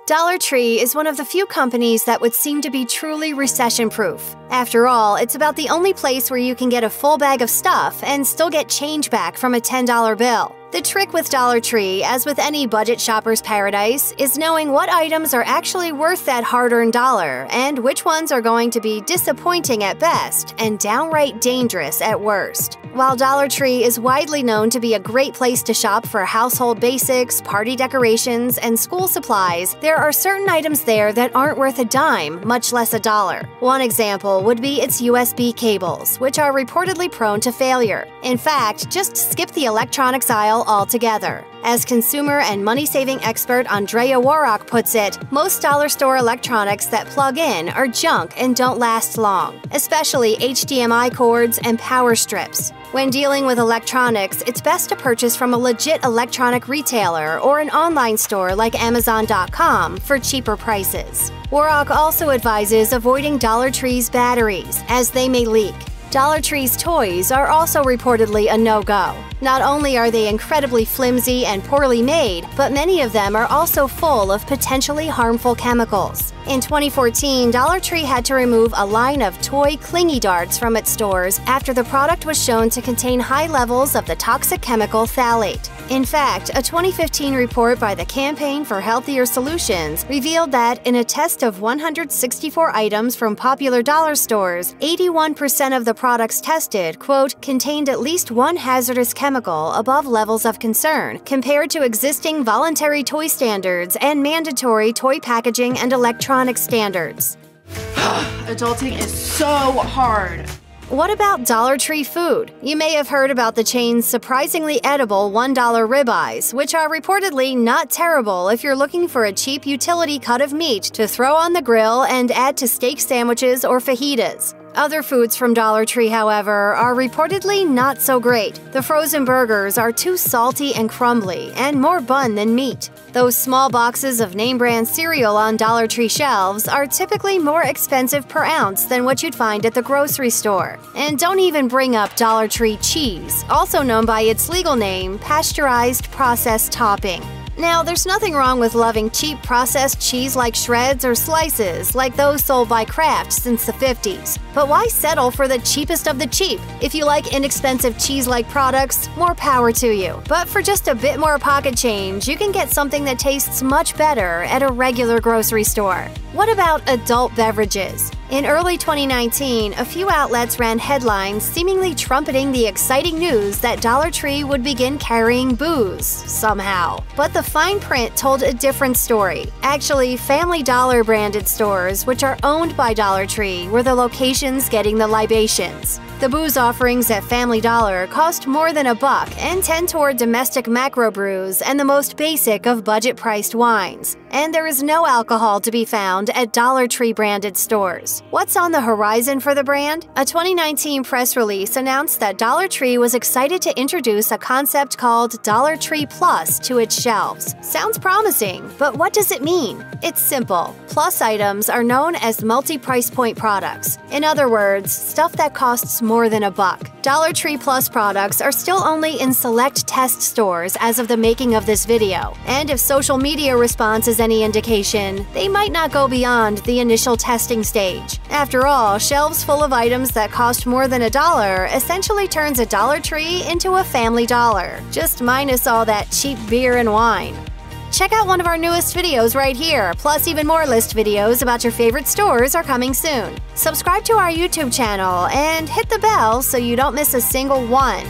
Dollar Tree is one of the few companies that would seem to be truly recession-proof. After all, it's about the only place where you can get a full bag of stuff and still get change back from a $10 bill. The trick with Dollar Tree, as with any budget shopper's paradise, is knowing what items are actually worth that hard-earned dollar and which ones are going to be disappointing at best and downright dangerous at worst. While Dollar Tree is widely known to be a great place to shop for household basics, party decorations, and school supplies, there are certain items there that aren't worth a dime, much less a dollar. One example would be its USB cables, which are reportedly prone to failure. In fact, just skip the electronics aisle altogether. As consumer and money-saving expert Andrea Warrock puts it, most dollar store electronics that plug in are junk and don't last long, especially HDMI cords and power strips. When dealing with electronics, it's best to purchase from a legit electronic retailer or an online store like Amazon.com for cheaper prices. Warrock also advises avoiding Dollar Tree's batteries, as they may leak. Dollar Tree's toys are also reportedly a no-go. Not only are they incredibly flimsy and poorly made, but many of them are also full of potentially harmful chemicals. In 2014, Dollar Tree had to remove a line of toy clingy darts from its stores after the product was shown to contain high levels of the toxic chemical phthalate. In fact, a 2015 report by the Campaign for Healthier Solutions revealed that in a test of 164 items from popular dollar stores, 81% of the products tested, quote, contained at least one hazardous chemical above levels of concern, compared to existing voluntary toy standards and mandatory toy packaging and electronic standards. Adulting is so hard. What about Dollar Tree food? You may have heard about the chain's surprisingly edible $1 ribeyes, which are reportedly not terrible if you're looking for a cheap utility cut of meat to throw on the grill and add to steak sandwiches or fajitas. Other foods from Dollar Tree, however, are reportedly not so great. The frozen burgers are too salty and crumbly, and more bun than meat. Those small boxes of name-brand cereal on Dollar Tree shelves are typically more expensive per ounce than what you'd find at the grocery store. And don't even bring up Dollar Tree cheese, also known by its legal name, pasteurized processed topping. Now, there's nothing wrong with loving cheap processed cheese like shreds or slices, like those sold by Kraft since the 50s. But why settle for the cheapest of the cheap? If you like inexpensive cheese-like products, more power to you. But for just a bit more pocket change, you can get something that tastes much better at a regular grocery store. What about adult beverages? In early 2019, a few outlets ran headlines seemingly trumpeting the exciting news that Dollar Tree would begin carrying booze, somehow. But the fine print told a different story. Actually, Family Dollar branded stores, which are owned by Dollar Tree, were the locations getting the libations. The booze offerings at Family Dollar cost more than $1 and tend toward domestic macro brews and the most basic of budget-priced wines. And there is no alcohol to be found at Dollar Tree branded stores. What's on the horizon for the brand? A 2019 press release announced that Dollar Tree was excited to introduce a concept called Dollar Tree Plus to its shelves. Sounds promising, but what does it mean? It's simple. Plus items are known as multi-price point products. In other words, stuff that costs more than $1. Dollar Tree Plus products are still only in select test stores as of the making of this video, and if social media response is any indication, they might not go beyond the initial testing stage. After all, shelves full of items that cost more than $1 essentially turns a Dollar Tree into a Family Dollar, just minus all that cheap beer and wine. Check out one of our newest videos right here, plus even more list videos about your favorite stores are coming soon. Subscribe to our YouTube channel and hit the bell so you don't miss a single one.